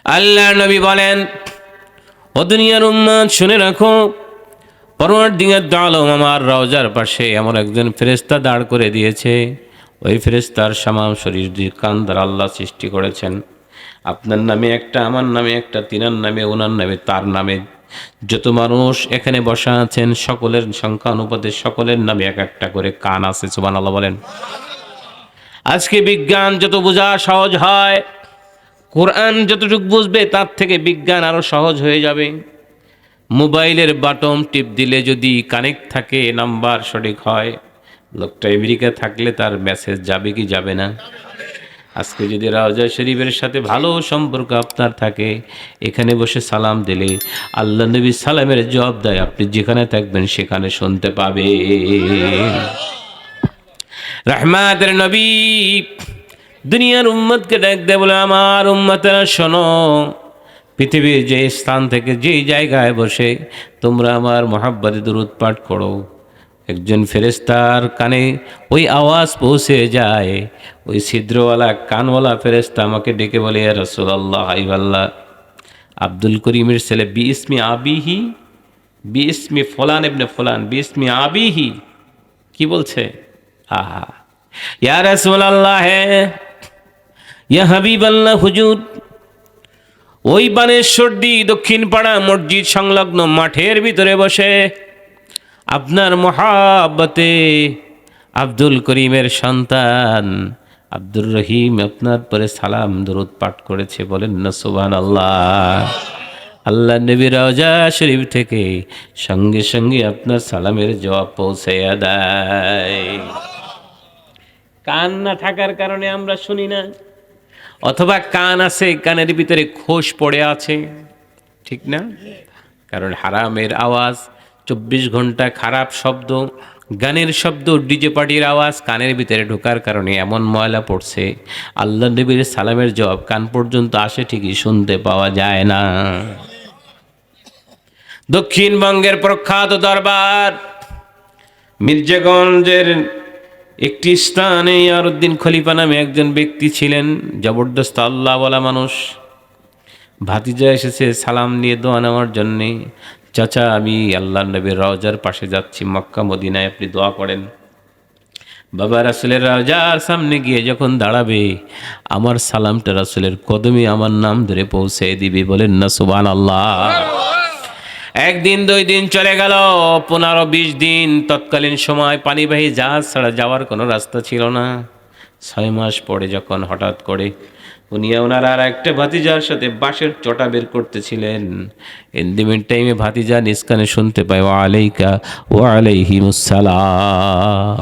আল্লাহর নবী বলেন, ও দুনিয়ার উম্মত শুনে রাখো, পরওয়ারদিগার দু আলম আমার রওজার পাশে এমন একজন ফেরেশতা দাঁড় করে দিয়েছে। ওই ফেরেশতার সামাম শরীর দিয়ে কান দ্বারা আল্লাহ সৃষ্টি করেছেন। আপনার নামে একটা, আমার নামে একটা, তিনার নামে, ওনার নামে, তার নামে, যত মানুষ এখানে বসা আছেন সকলের সংখ্যা অনুপাতে সকলের নামে এক একটা করে কান আছে। সুবহানাল্লাহ বলেন। আজকে বিজ্ঞান যত বোঝা সহজ হয়, কোরআন যতটুকু বুঝবে তার থেকে বিজ্ঞান আরো সহজ হয়ে যাবে। মোবাইলের বাটন টিপ দিলে যদি কানেক্ট থাকে, নাম্বার সঠিক হয়, লোকটা আমেরিকা থাকলে তার মেসেজ যাবে কি যাবে না? আজকে যদি রওজা শরীফের সাথে ভালো সম্পর্ক আপনার থাকে, এখানে বসে সালাম দিলে আল্লাহ নবী সালামের জবাব দেয়, আপনি যেখানে থাকবেন সেখানে শুনতে পাবে। রহমাতের নবী দুনিয়ার উম্মতকে ডাক দেয়, বলে আমার উম্মতেরা শোনো, পৃথিবীর যে স্থান থেকে যেই জায়গায় বসে তোমরা আমার মহাব্বতে দুরূদ পাঠ করো, একজন ফেরেশতার কানে ওই আওয়াজ পৌঁছে যায়। ওই ছিদ্রওয়ালা কানওয়ালা ফেরেশতা আমাকে ডেকে বলে, ইয়া রাসূলুল্লাহ, হাবিবাল্লাহ, আব্দুল করিমের ছেলে বিইসমি আবিহি, বিইসমি ফুলান ইবনে ফুলান, বিইসমি আবিহি, কি বলছে? আহা, ইয়া রাসূলুল্লাহ, ইয়া হাবিবাল্লাহ, হুজুর, ওই বানেশ্বরদী দক্ষিণ পাড়া মসজিদ সংলগ্ন মাঠের ভিতরে বসে আপনার মহাব্বতে আব্দুল করিমের সন্তান আব্দুর রহিম আপনার পরে সালাম দরুদ পাঠ করেছে। বলেন না সুবহানাল্লাহ। আল্লাহ নবী রওজা শরীফ থেকে সঙ্গে সঙ্গে আপনার সালামের জবাব পৌঁছাইয়া দেয়। কান না থাকার কারণে আমরা শুনি না, অথবা কান আছে কানের ভিতরে খোশ পড়ে আছে, ঠিক না? কারণ হারামের আওয়াজ 24 ঘন্টা, খারাপ শব্দ, গানের শব্দ, ডিজে পার্টির আওয়াজ কানের ভিতরে ঢোকার কারণে এমন ময়লা পড়ছে, আল্লাহ নবীর সালামের জবাব কান পর্যন্ত আসে, ঠিকই শুনতে পাওয়া যায় না। দক্ষিণবঙ্গের প্রখ্যাত দরবার মির্জাগঞ্জের একটি স্থানে ইয়ারউদ্দিন খলিফা নামে একজন ব্যক্তি ছিলেন, জবরদস্ত আল্লাহওয়ালা মানুষ। ভাতিজা এসেছে সালাম নিয়ে দোয়া নেওয়ার জন্যে। চাচা, আমি আল্লাহ নবীর রওজার পাশে যাচ্ছি মক্কা মদিনায়, আপনি দোয়া করেন। বাবা রাসূলের রওজার সামনে গিয়ে যখন দাঁড়াবে, আমার সালামটা রাসূলের কদমে আমার নাম ধরে পৌঁছে দিবে। বলেন না সুবহানাল্লাহ। একদিন, 2 দিন চলে গেল, 15-20 দিন। তৎকালীন সময় পানিবাহী জাহাজ ছাড়া যাওয়ার কোনো রাস্তা ছিল না। 6 মাস পরে যখন হঠাৎ করে উনি ওনার আর একটা ভাতিজার সাথে বাঁশের চটা বের করতেছিলেন, ইন দি মিন টাইমে ভাতিজা নিজ কানে শুনতে পায়, ওয়া আলাইকা ওয়া আলাইহিমুস সালাম।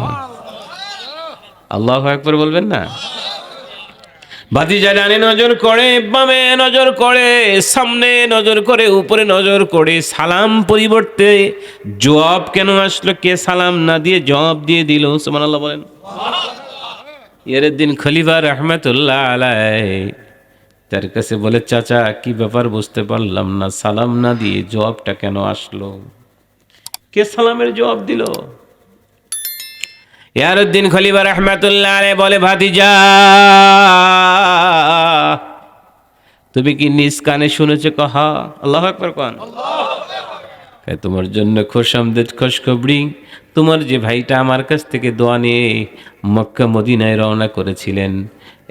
আল্লাহু আকবার বলবেন না? ভাতিজা ডানে নজর করে, বামে নজর করে, সামনে নজর করে, উপরে নজর করে, সালাম পরিবর্তে জবাব কেন আসলো? কে সালাম না দিয়ে জবাব দিয়ে দিল? সুবহানাল্লাহ বলেন। ইয়ারউদ্দিন খলিফা রহমাতুল্লাহ আলাইহি তার কাছে বলে, চাচা কি ব্যাপার বুঝতে পারলাম না, সালাম না দিয়ে জবাবটা কেন আসলো? কে সালামের জবাব দিল? ইয়ারউদ্দিন খলিফা রহমাতুল্লাহ আলাইহি বলে, ভাতিজা তুমি কি নিজ কানে শুনেছো? কহা আল্লাহু আকবার কোন। তোমার জন্য খোশামদেদ, খুশখবরি, তোমার যে ভাইটা আমার কাছ থেকে দোয়া নিয়ে মক্কা মদিনায় রওনা করেছিলেন,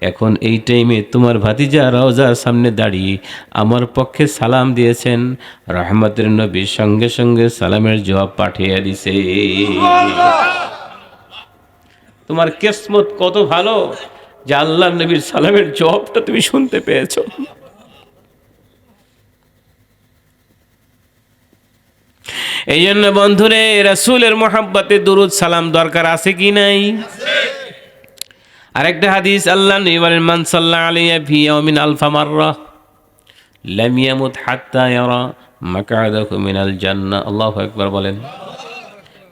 এখন এই টাইমে তোমার ভাতিজা রওজার সামনে দাঁড়িয়ে আমার পক্ষে সালাম দিয়েছেন। রহমতের নবী সঙ্গে সঙ্গে সালামের জবাব পাঠিয়ে দিছে। তোমার কিসমত কত ভালো যে আল্লাহ নবীর সালামের জবাবটা তুমি শুনতে পেয়েছো। এই জন্য বন্ধুরে, রাসূলের মহব্বতে দুরুদ সালাম দরকার আছে কি নাই? আরেকটা হাদিস, আল্লাহ নবী বলেন, মান সাল্লাল্লাহু আলাইহি ফি ইয়াউমিন আলফা মাররা লাম ইয়ামুত হাত্তা ইয়ারা মাকআদাহু মিনাল জান্নাহ। আল্লাহু আকবার বলেন।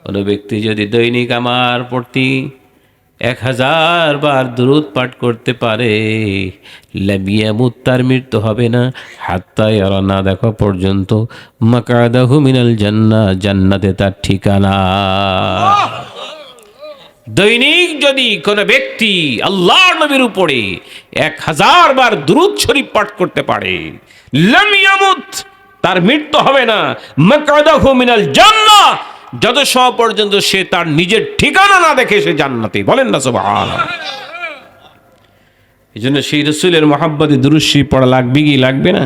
কোন ব্যক্তি যদি দৈনিক আমার প্রতি 1000 বার দুরূদ পাঠ করতে পারে, লাম ইয়ামুত, তার মৃত্যু হবে না, হাত্তা ইয়ারা, না দেখা পর্যন্ত, মাকআদাহু মিনাল জান্নাহ, জান্নাতে তার ঠিকানা। দৈনিক যদি কোনো ব্যক্তি আল্লাহর নবীর উপরে 1000 বার দুরূদ শরীফ পাঠ করতে পারে, লাম ইয়ামুত, তার মৃত্যু হবে না, মাকআদাহু মিনাল জান্নাহ, যত সময় পর্যন্ত সে তার নিজের ঠিকানা না দেখে সে জান্নাতে। বলেন না সুবহানাল্লাহ। এই জন্য সেই রাসূলের মহব্বতে দুরূদ শরীফ পড়া লাগবে কি লাগবে না?